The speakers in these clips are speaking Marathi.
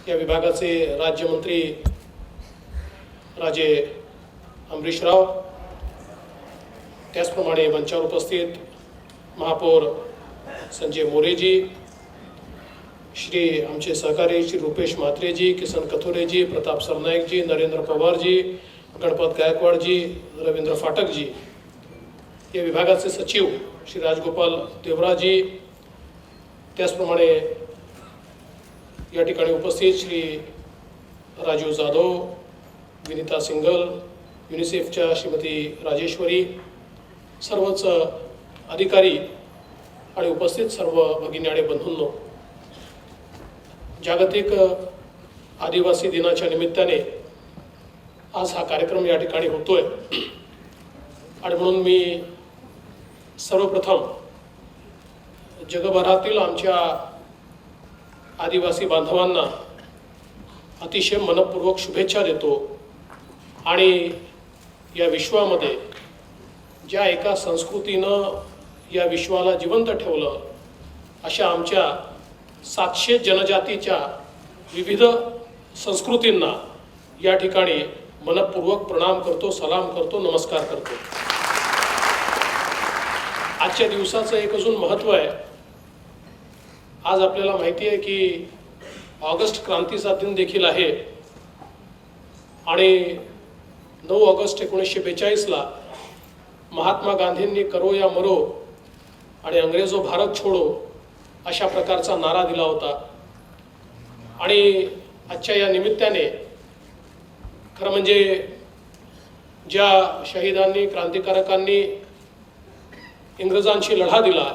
या विभागाचे राज्यमंत्री राजे अमरीशराव, त्याचप्रमाणे मंचावर उपस्थित महापौर संजय मोरेजी, श्री आमचे सहकारी श्री रुपेश म्हात्रेजी, किसन कथोरेजी, प्रताप सरनाईकजी, नरेंद्र पवारजी, गणपत गायकवाडजी, रवींद्र फाटकजी, या विभागाचे सचिव श्री राजगोपाल देवराजी, त्याचप्रमाणे या ठिकाणी उपस्थित श्री राजीव जाधव, विनीता सिंगल, युनिसेफच्या श्रीमती राजेश्वरी, सर्वच अधिकारी आणि उपस्थित सर्व भगिनी आणि बंधूंनो, जागतिक आदिवासी दिनाच्या निमित्ताने आज हा कार्यक्रम या ठिकाणी होतोय आणि म्हणून मी सर्वप्रथम जगभरातील आमच्या आदिवासी बांधवांना अतिशय मनपूर्वक शुभेच्छा देतो आणि या विश्वामध्ये ज्या एका संस्कृतीनं या विश्वाला जिवंत ठेवलं अशा आमच्या 700 जनजातीच्या विविध संस्कृतींना या ठिकाणी मनपूर्वक प्रणाम करतो, सलाम करतो, नमस्कार करतो। आजच्या दिवसाचं एक अजून महत्त्व आहे। आज आपल्याला माहिती आहे की ऑगस्ट क्रांतीचा दिन देखील आहे आणि 9 ऑगस्ट 1942ला महात्मा गांधींनी करो या मरो आणि अंग्रेजो भारत छोडो अशा प्रकारचा नारा दिला होता आणि आजच्या या निमित्ताने खरं म्हणजे ज्या शहीदांनी, क्रांतिकारकांनी इंग्रजांशी लढा दिला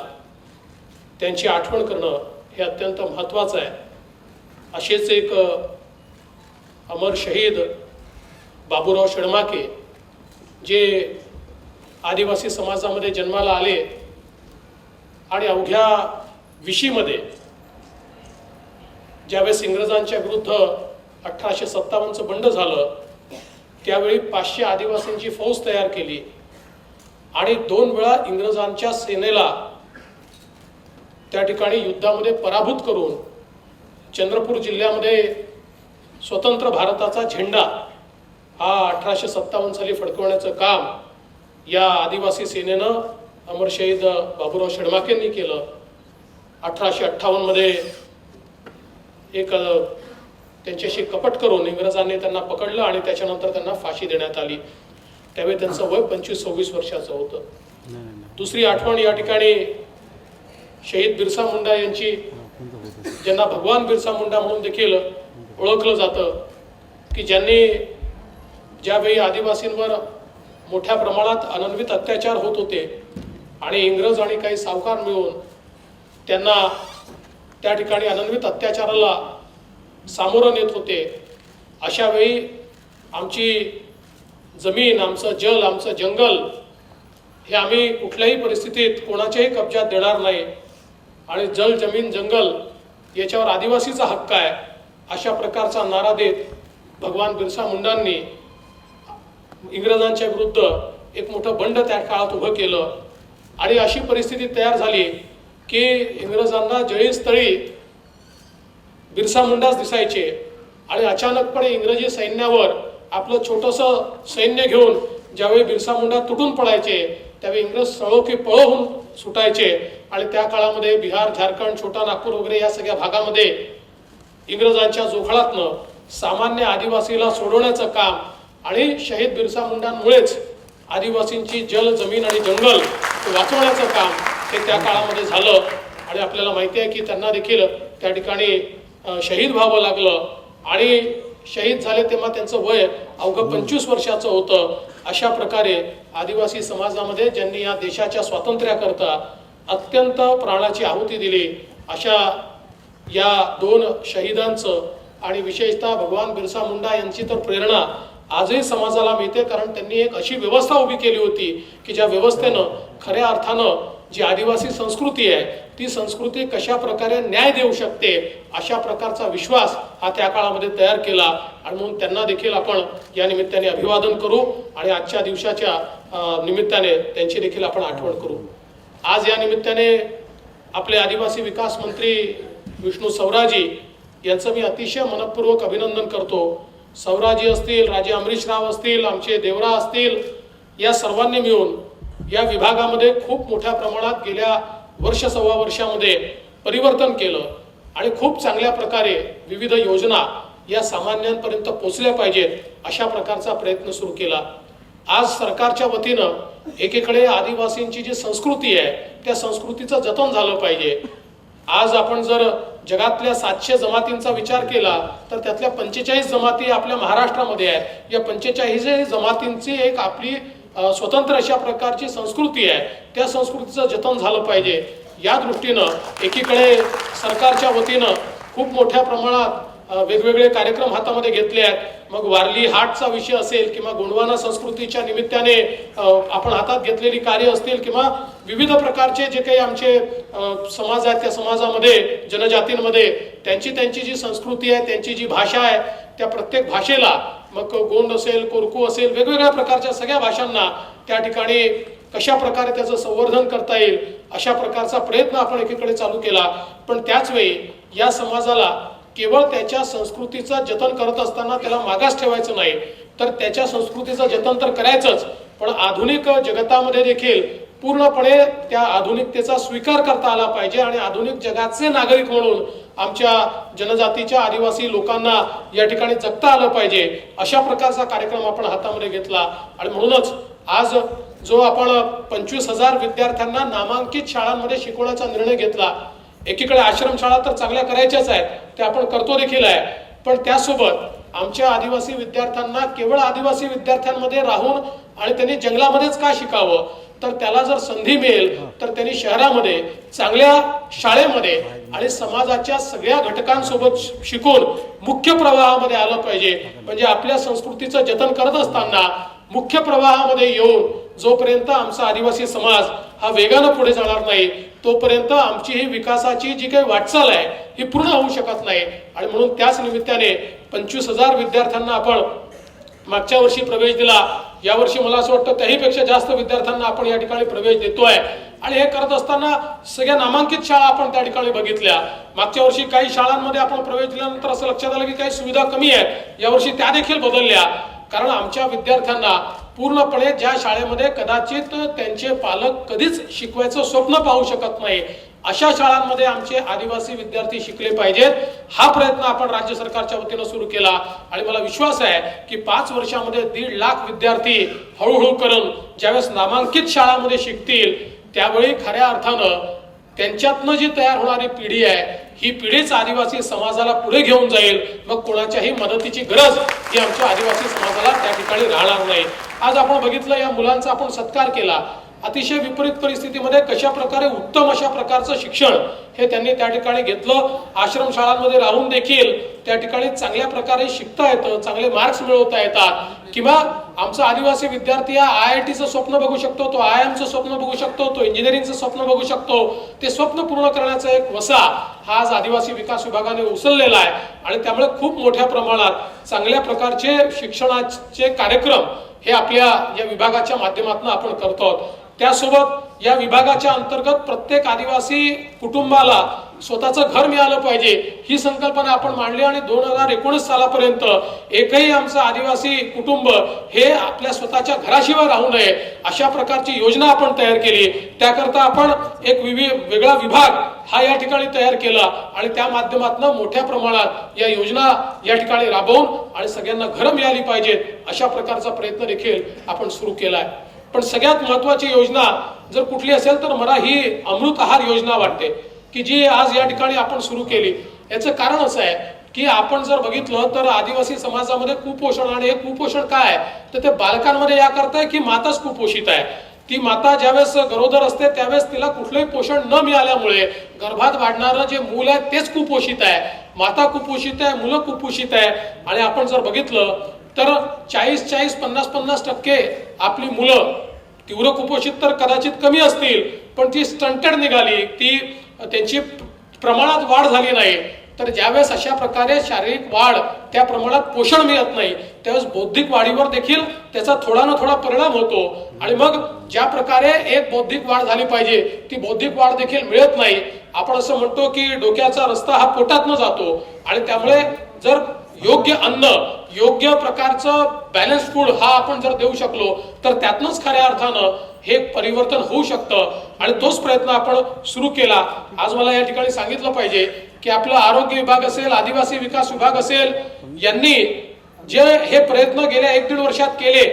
त्यांची आठवण करणं हे अत्यंत महत्त्वाचं आहे। असेच एक अमर शहीद बाबूराव शेडमाके जे आदिवासी समाजामध्ये जन्माला आले आणि अवघ्या विशीमध्ये ज्यावेळेस इंग्रजांच्या विरुद्ध 1857चं बंड झालं त्यावेळी 500 आदिवासींची फौज तयार केली आणि 2 वेळा इंग्रजांच्या सेनेला त्या ठिकाणी युद्धामध्ये पराभूत करून चंद्रपूर जिल्ह्यामध्ये स्वतंत्र भारताचा झेंडा हा 1857 साली फडकवण्याचं काम या आदिवासी सेनेनं अमर शहीद बाबूराव शेडमाकेंनी केलं। 1858 मध्ये एक त्यांच्याशी कपट करून इंग्रजांनी त्यांना पकडलं आणि त्याच्यानंतर त्यांना फाशी देण्यात आली। त्यावेळी त्यांचं वय 25-26 वर्षाचं होतं। दुसरी आठवण या ठिकाणी शहीद बिरसा मुंडा यांची, ज्यांना भगवान बिरसा मुंडा म्हणून देखील ओळखलं जातं, की ज्यांनी ज्यावेळी आदिवासींवर मोठ्या प्रमाणात अनन्वित अत्याचार होत होते आणि इंग्रज आणि काही सावकार मिळून त्यांना त्या ठिकाणी अनन्वित अत्याचाराला सामोरं नेत होते, अशा वेळी आमची जमीन, आमचं जल, आमचं जंगल हे आम्ही कुठल्याही परिस्थितीत कोणाच्याही कब्जात देणार नाही आणि जल, जमीन, जंगल याच्यावर आदिवासीचा हक्क आहे अशा प्रकारचा नारा देत भगवान बिरसा मुंडांनी इंग्रजांच्या विरुद्ध एक मोठं बंड त्या काळात उभं केलं आणि अशी परिस्थिती तयार झाली की इंग्रजांना जळीस्थळी बिरसा मुंडाच दिसायचे आणि अचानकपणे इंग्रजी सैन्यावर आपलं छोटंसं सैन्य घेऊन ज्यावेळी बिरसा मुंडा तुटून पडायचे त्यावेळी इंग्रज सळोखी पळवून सुटायचे आणि त्या काळामध्ये बिहार, झारखंड, छोटा नागपूर वगैरे या सगळ्या भागामध्ये इंग्रजांच्या जोखळातनं सामान्य आदिवासीला सोडवण्याचं काम आणि शहीद बिरसा मुंडांमुळेच आदिवासींची जल, जमीन आणि जंगल वाचवण्याचं काम हे त्या काळामध्ये झालं आणि आपल्याला माहिती आहे की त्यांना देखील त्या ठिकाणी शहीद व्हावं लागलं आणि शहीद झाले तेव्हा त्यांचं वय अवघं 25 वर्षाचं होतं। अशा प्रकारे आदिवासी समाजामध्ये ज्यांनी या देशाच्या स्वातंत्र्याकरता अत्यंत प्राणाची आहुती दिली अशा या 2 शहीदांचं आणि विशेषतः भगवान बिरसा मुंडा यांची तर प्रेरणा आजही समाजाला मिळते, कारण त्यांनी एक अशी व्यवस्था उभी केली होती की ज्या व्यवस्थेनं खऱ्या अर्थानं जी आदिवासी संस्कृती आहे ती संस्कृती कशा प्रकारे न्याय देऊ शकते अशा प्रकारचा विश्वास हा त्या काळामध्ये तयार केला आणि म्हणून त्यांना देखील आपण या निमित्ताने अभिवादन करू आणि आजच्या दिवसाच्या निमित्ताने त्यांची देखील आपण आठवण करू। आज या निमित्ताने आपले आदिवासी विकास मंत्री विष्णू सवराजी यांचं मी अतिशय मनपूर्वक अभिनंदन करतो. सौराजी असतील, राजे अमरीशराव असतील, आमचे देवरा असतील, या सर्वांनी मिळून या विभागामध्ये खूप मोठ्या प्रमाणात गेल्या वर्ष सव्वा वर्षामध्ये परिवर्तन केलं आणि खूप चांगल्या प्रकारे विविध योजना या सामान्यांपर्यंत पोहोचल्या पाहिजेत अशा प्रकारचा प्रयत्न सुरू केला. आज सरकारच्या वतीनं एकीकडे आदिवासींची जी संस्कृती आहे त्या संस्कृतीचं जतन झालं पाहिजे. आज आपण जर जगातल्या 700 जमातींचा विचार केला तर त्यातल्या 45 जमाती आपल्या महाराष्ट्रामध्ये आहेत. या 45 जमातींची एक आपली स्वतंत्र अशा प्रकारची संस्कृती आहे. त्या संस्कृतीचं जतन झालं पाहिजे. या दृष्टीनं एकीकडे सरकारच्या वतीनं खूप मोठ्या प्रमाणात वेगवेगळे कार्यक्रम हातामध्ये घेतले आहेत. मग वारली हाटचा विषय असेल किंवा गोंडवाना संस्कृतीच्या निमित्ताने आपण हातात घेतलेली कार्य असतील किंवा विविध प्रकारचे जे काही आमचे समाज आहेत त्या समाजामध्ये जनजातींमध्ये त्यांची जी संस्कृती आहे, त्यांची जी भाषा आहे, त्या प्रत्येक भाषेला मग गोंड असेल, कोरकू असेल, वेगवेगळ्या प्रकारच्या सगळ्या भाषांना त्या ठिकाणी कशा प्रकारे त्याचं संवर्धन करता येईल अशा प्रकारचा प्रयत्न आपण एकीकडे चालू केला. पण त्याच वेळी या समाजाला केवळ त्याच्या संस्कृतीचं जतन करत असताना त्याला मागास ठेवायचं नाही, तर त्याच्या संस्कृतीचं जतन तर करायचंच, पण आधुनिक जगतामध्ये देखील पूर्णपणे त्या आधुनिकतेचा स्वीकार करता आला पाहिजे आणि आधुनिक जगाचे नागरिक म्हणून आमच्या जनजातीच्या आदिवासी लोकांना या ठिकाणी जगता आलं पाहिजे. अशा प्रकारचा कार्यक्रम आपण हातामध्ये घेतला आणि म्हणूनच आज जो आपण 25,000 विद्यार्थ्यांना नामांकित शाळांमध्ये शिकवण्याचा निर्णय घेतला. एकीकडे आश्रमशाळा तर चांगल्या करायच्याच आहेत, ते आपण करतो देखील आहे, पण त्यासोबत आमच्या आदिवासी विद्यार्थ्यांना केवळ आदिवासी विद्यार्थ्यांमध्ये राहून आणि त्यांनी जंगलामध्येच का शिकावं, तर त्याला जर संधी मिळेल तर त्यांनी शहरामध्ये चांगल्या शाळेमध्ये आणि समाजाच्या सगळ्या घटकांसोबत शिकून मुख्य प्रवाहामध्ये आलं पाहिजे. म्हणजे आपल्या संस्कृतीचं जतन करत असताना मुख्य प्रवाहामध्ये येऊन जोपर्यंत आमचा आदिवासी समाज हा वेगानं पुढे जाणार नाही तोपर्यंत आमची ही विकासाची जी काही वाटचाल आहे ही पूर्ण होऊ शकत नाही. आणि म्हणून त्याच निमित्ताने 25,000 विद्यार्थ्यांना आपण मागच्या वर्षी प्रवेश दिला. यावर्षी मला असं वाटतं त्याहीपेक्षा जास्त विद्यार्थ्यांना आपण या ठिकाणी प्रवेश देतोय. आणि हे करत असताना सगळ्या नामांकित शाळा आपण त्या ठिकाणी बघितल्या. मागच्या वर्षी काही शाळांमध्ये आपण प्रवेश दिल्यानंतर असं लक्षात आलं की काही सुविधा कमी आहेत, यावर्षी त्या देखील बदलल्या. कारण आमच्या विद्यार्थ्यांना पूर्णपणे ज्या शाळेमध्ये कदाचित त्यांचे पालक कधीच शिकवायचं स्वप्न पाहू शकत नाही अशा शाळांमध्ये आमचे आदिवासी विद्यार्थी शिकले पाहिजेत. हा प्रयत्न आपण राज्य सरकारच्या वतीनं सुरू केला आणि मला विश्वास आहे की 5 वर्षामध्ये 1.5 लाख विद्यार्थी हळूहळू करून ज्यावेळेस नामांकित शाळांमध्ये शिकतील त्यावेळी खऱ्या अर्थानं त्यांच्यातनं जी तयार होणारी पिढी आहे ही पिढीच आदिवासी समाजाला पुढे घेऊन जाईल. मग कोणाच्याही मदतीची गरज ही आमच्या आदिवासी समाजाला त्या ठिकाणी राहणार नाही. आज आपण बघितलं या मुलांचा आपण सत्कार केला. अतिशय विपरीत परिस्थितीमध्ये कशा प्रकारे उत्तम अशा प्रकारचं शिक्षण हे त्यांनी त्या ठिकाणी घेतलं. आश्रमशाळांमध्ये राहून देखील त्या ठिकाणी चांगल्या प्रकारे शिकता येतं, चांगले मार्क्स मिळवता येतात. किंवा आमचा आदिवासी विद्यार्थी हा IITचं स्वप्न बघू शकतो, तो IIMचं स्वप्न बघू शकतो, तो इंजिनिअरिंगचं स्वप्न बघू शकतो. ते स्वप्न पूर्ण करण्याचा एक वसा हा आज आदिवासी विकास विभागाने उचललेला आहे आणि त्यामुळे खूप मोठ्या प्रमाणात चांगल्या प्रकारचे शिक्षणाचे कार्यक्रम हे आपल्या या विभागाच्या माध्यमातून आपण करतो. त्यासोबत या विभागाच्या अंतर्गत प्रत्येक आदिवासी कुटुंबाला स्वतःचं घर मिळालं पाहिजे ही संकल्पना आपण मांडली आणि 2019 सालापर्यंत एकही आमचं आदिवासी कुटुंब हे आपल्या स्वतःच्या घराशिवाय राहू नये अशा प्रकारची योजना आपण तयार केली. त्याकरता आपण एक वेगळा विभाग हा या ठिकाणी तयार केला आणि त्या माध्यमातून मोठ्या प्रमाणात या योजना या ठिकाणी राबवून आणि सगळ्यांना घरं मिळाली पाहिजेत अशा प्रकारचा प्रयत्न देखील आपण सुरू केलाय. पण सगळ्यात महत्वाची योजना जर कुठली असेल तर मला ही अमृत आहार योजना वाटते की जी आज या ठिकाणी आपण सुरू केली. याचं कारण असं आहे की आपण जर बघितलं तर आदिवासी समाजामध्ये कुपोषण आणि हे कुपोषण काय तर ते बालकांमध्ये या करताय की माताच कुपोषित आहे. ती माता ज्यावेळेस गरोदर असते त्यावेळेस तिला कुठलंही पोषण न मिळाल्यामुळे गर्भात वाढणारं जे मूल आहे तेच कुपोषित आहे. माता कुपोषित आहे, मुलं कुपोषित आहे. आणि आपण जर बघितलं तर 40-40, 50-50% आपली मुलं तीव्र कुपोषित तर कदाचित कमी असतील पण ती स्टंटेड निघाली, ती त्यांची प्रमाणात वाढ झाली नाही. तर ज्यावेळेस अशा प्रकारे शारीरिक वाढ त्या प्रमाणात पोषण मिळत नाही त्यावेळेस बौद्धिक वाढीवर देखील त्याचा थोडा ना थोडा परिणाम होतो. आणि मग ज्या प्रकारे एक बौद्धिक वाढ झाली पाहिजे ती बौद्धिक वाढ देखील मिळत नाही आपण असं म्हणतो की डोक्याचा रस्ता हा पोटातनं जातो आणि त्यामुळे जर योग्य अन्न, योग्य प्रकारचं बॅलन्स फूड हा आपण जर देऊ शकलो तर त्यातनंच खऱ्या अर्थानं हे परिवर्तन होऊ शकतं आणि तोच प्रयत्न आपण सुरू केला. आज मला या ठिकाणी सांगितलं पाहिजे की आपला आरोग्य विभाग असेल, आदिवासी विकास विभाग असेल, यांनी जे हे प्रयत्न गेल्या 1-1.5 वर्षात केले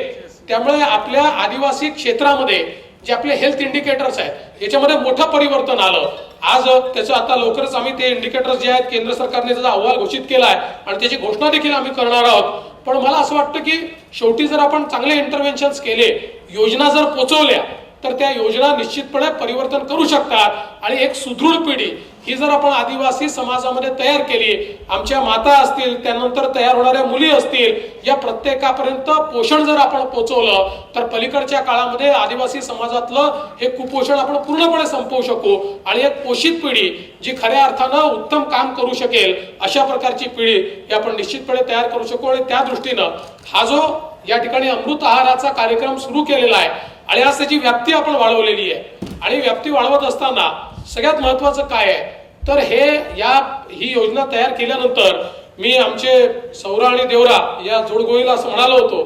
त्यामुळे आपल्या आदिवासी क्षेत्रामध्ये जे आपले हेल्थ इंडिकेटर्स आहेत याच्यामध्ये मोठं परिवर्तन आलं. आज त्याचं आता लवकरच आम्ही ते इंडिकेटर्स जे आहेत केंद्र सरकारने त्याचा अहवाल घोषित केलाय आणि त्याची घोषणा देखील आम्ही करणार आहोत. पण मला असं वाटतं की शेवटी जर आपण चांगले इंटरव्हेन्शन्स केले, योजना जर पोचवल्या तर त्या योजना निश्चितपणे परिवर्तन करू शकतात आणि एक सुदृढ पिढी ही जर आपण आदिवासी समाजामध्ये तयार केली, आमच्या माता असतील, त्यानंतर तयार होणाऱ्या मुली असतील, या प्रत्येकापर्यंत पोषण जर आपण पोचवलं तर पलीकडच्या काळामध्ये आदिवासी समाजातलं हे कुपोषण आपण पूर्णपणे संपवू शकू आणि एक पोषित पिढी जी खऱ्या अर्थानं उत्तम काम करू शकेल अशा प्रकारची पिढी ही आपण निश्चितपणे तयार करू शकू. आणि त्या दृष्टीनं हा जो या ठिकाणी अमृत आहाराचा कार्यक्रम सुरू केलेला आहे आणि आज त्याची व्याप्ती आपण वाढवलेली आहे आणि व्याप्ती वाढवत असताना सगळ्यात महत्वाचं काय आहे तर ही योजना तयार केल्यानंतर मी आमचे सौरा आणि देवरा या जोडगोळीला असं म्हणालो होतो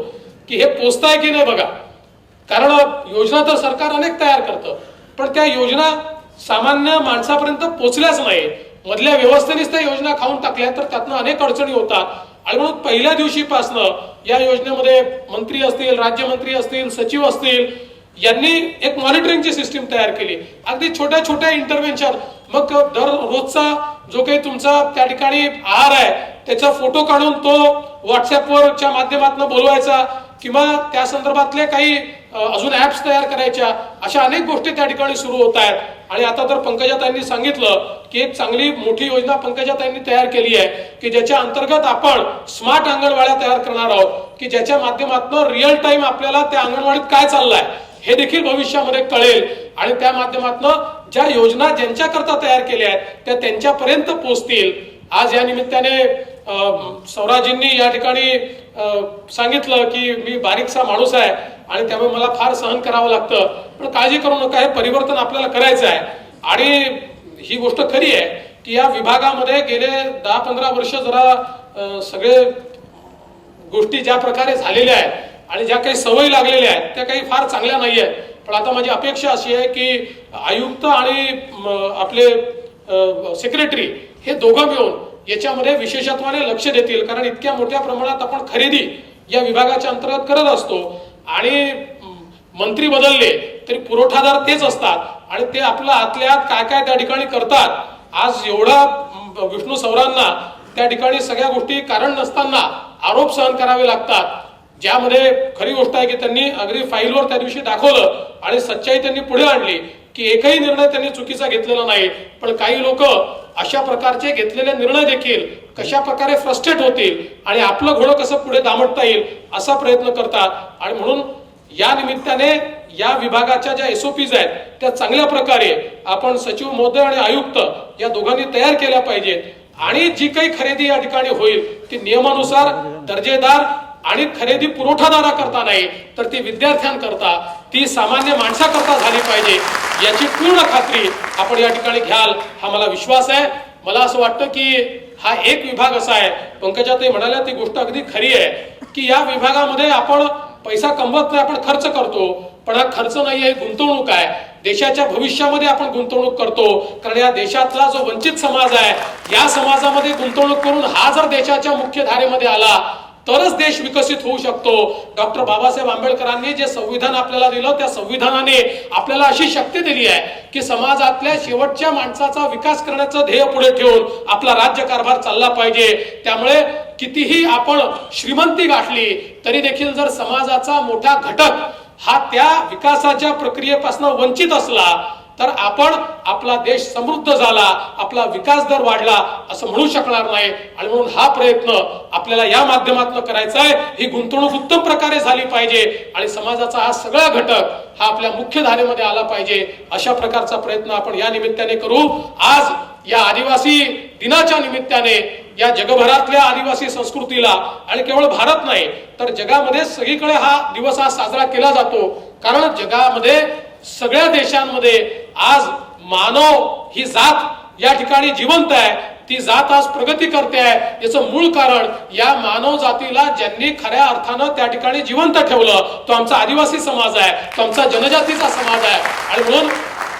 की हे पोचताय की नाही बघा. कारण योजना तर सरकार अनेक तयार करतं पण त्या योजना सामान्य माणसापर्यंत पोचल्याच नाही. मधल्या व्यवस्थेनेच त्या योजना खाऊन टाकल्या तर त्यातनं अनेक अडचणी होतात आणि म्हणून पहिल्या दिवशीपासनं या योजनेमध्ये मंत्री असतील, राज्यमंत्री असतील, सचिव असतील यांनी एक मॉनिटरिंगची सिस्टीम तयार केली. अगदी छोट्या छोट्या इंटरव्हेन्शन, मग दररोजचा जो काही तुमचा त्या ठिकाणी आहार आहे त्याचा फोटो काढून तो व्हॉट्सअपवरच्या माध्यमातून बोलवायचा किंवा त्या संदर्भातले काही अजून ऍप्स तयार करायच्या, अशा अनेक गोष्टी त्या ठिकाणी सुरू होत आहेत. आणि आता तर पंकजाताईंनी सांगितलं की एक चांगली मोठी योजना पंकजाताईंनी तयार केली आहे की ज्याच्या अंतर्गत आपण स्मार्ट अंगणवाड्या तयार करणार आहोत की ज्याच्या माध्यमातून रिअल टाइम आपल्याला त्या अंगणवाडीत काय चाललंय हे देखील भविष्यामध्ये कळेल आणि त्या माध्यमातून ज्या योजना ज्यांच्याकरता तयार केल्या आहेत त्या त्यांच्यापर्यंत पोहोचतील. आज या निमित्ताने सौराजींनी या ठिकाणी सांगितलं की मी बारीकसा माणूस आहे आणि त्यामुळे मला फार सहन करावं लागतं, पण काळजी करू नका, हे परिवर्तन आपल्याला करायचं आहे. आणि ही गोष्ट खरी आहे की या विभागामध्ये गेले 10-15 वर्ष जरा सगळे गोष्टी ज्या प्रकारे झालेल्या आहेत आणि ज्या काही सवयी लागलेल्या आहेत त्या काही फार चांगल्या नाही आहेत. पण आता माझी अपेक्षा अशी आहे की आयुक्त आणि आपले सेक्रेटरी हे दोघं मिळून याच्यामध्ये विशेषत्वाने लक्ष देतील. कारण इतक्या मोठ्या प्रमाणात आपण खरेदी या विभागाच्या अंतर्गत करत असतो आणि मंत्री बदलले तरी पुरवठादार तेच असतात आणि ते आपलं आतल्या आत काय काय त्या ठिकाणी करतात. आज एवढा विष्णू सौरांना त्या ठिकाणी सगळ्या गोष्टी कारण नसताना आरोप सहन करावे लागतात, ज्यामध्ये खरी गोष्ट आहे की त्यांनी अगदी फाईलवर त्या दिवशी दाखवलं आणि सच्चाई त्यांनी पुढे आणली की एकही निर्णय त्यांनी चुकीचा घेतलेला नाही. पण काही लोक अशा प्रकारचे घेतलेले निर्णय देखील कशा प्रकारे फ्रस्ट्रेट होतील आणि आपलं घोडं कसं पुढे दामटता येईल असा प्रयत्न करतात. आणि म्हणून या निमित्ताने या विभागाच्या ज्या SOPs आहेत त्या चांगल्या प्रकारे आपण सचिव महोदय आणि आयुक्त या दोघांनी तयार केल्या पाहिजेत आणि जी काही खरेदी या ठिकाणी होईल ती नियमानुसार दर्जेदार आणि खरेदी पुरवठादारा करता नाही तर ती विद्यार्थ्यांकरता, ती सामान्य माणसाकरता झाली पाहिजे याची पूर्ण खात्री आपण या ठिकाणी घ्याल हा मला विश्वास आहे. मला असं वाटतं की हा एक विभाग असा आहे, पंकजाताई म्हणाल्या ती गोष्ट अगदी खरी आहे की या विभागामध्ये आपण पैसा कमवत नाही, आपण खर्च करतो, पण हा खर्च नाही आहे, गुंतवणूक आहे. देशाच्या भविष्यामध्ये आपण गुंतवणूक करतो कारण या देशातला जो वंचित समाज आहे या समाजामध्ये गुंतवणूक करून हा जर देशाच्या मुख्य धारेमध्ये आला तरच देश विकसित होऊ शकतो. डॉक्टर बाबासाहेब आंबेडकरांनी जे संविधान आपल्याला दिलं त्या संविधानाने आपल्याला अशी शक्ती दिली आहे की समाजातल्या शेवटच्या माणसाचा विकास करण्याचं ध्येय पुढे ठेवून आपला राज्यकारभार चालला पाहिजे. त्यामुळे कितीही आपण श्रीमंती गाठली तरी देखील जर समाजाचा मोठा घटक हा त्या विकासाच्या प्रक्रियेपासून वंचित असला तर आपण आपला देश समृद्ध झाला, आपला विकास दर वाढला असं म्हणू शकणार नाही. आणि म्हणून हा प्रयत्न आपल्याला या माध्यमातून करायचा आहे. ही गुंतवणूक उत्तम प्रकारे झाली पाहिजे आणि समाजाचा हा सगळा घटक हा आपल्या मुख्य धारेमध्ये आला पाहिजे. अशा प्रकारचा प्रयत्न आपण या निमित्ताने करू. आज या आदिवासी दिनाच्या निमित्ताने या जगभरातल्या आदिवासी संस्कृतीला आणि केवळ भारत नाही तर जगामध्ये सगळीकडे हा दिवस आज साजरा केला जातो. कारण जगामध्ये सगळ्या देशांमध्ये आज मानव ही जात या ठिकाणी जिवंत आहे, ती जात आज प्रगती करते आहे, याचं मूळ कारण या मानव जातीला ज्यांनी खऱ्या अर्थानं त्या ठिकाणी जिवंत ठेवलं तो आमचा आदिवासी समाज आहे, तो आमचा जनजातीचा समाज आहे. आणि म्हणून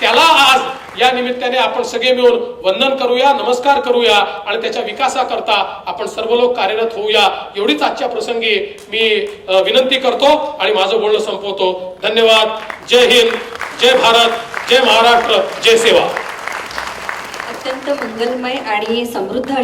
त्याला आज या निमित्ताने आपण सगळे मिळून वंदन करूया, नमस्कार करूया आणि त्याच्या विकासाकरता आपण सर्व लोक कार्यरत होऊया. एवढीच आजच्या प्रसंगी मी विनंती करतो आणि माझं बोलणं संपवतो. धन्यवाद. जय हिंद, जय भारत, जय महाराष्ट्र, जय सेवा. अत्यंत मंगलमय आणि समृद्ध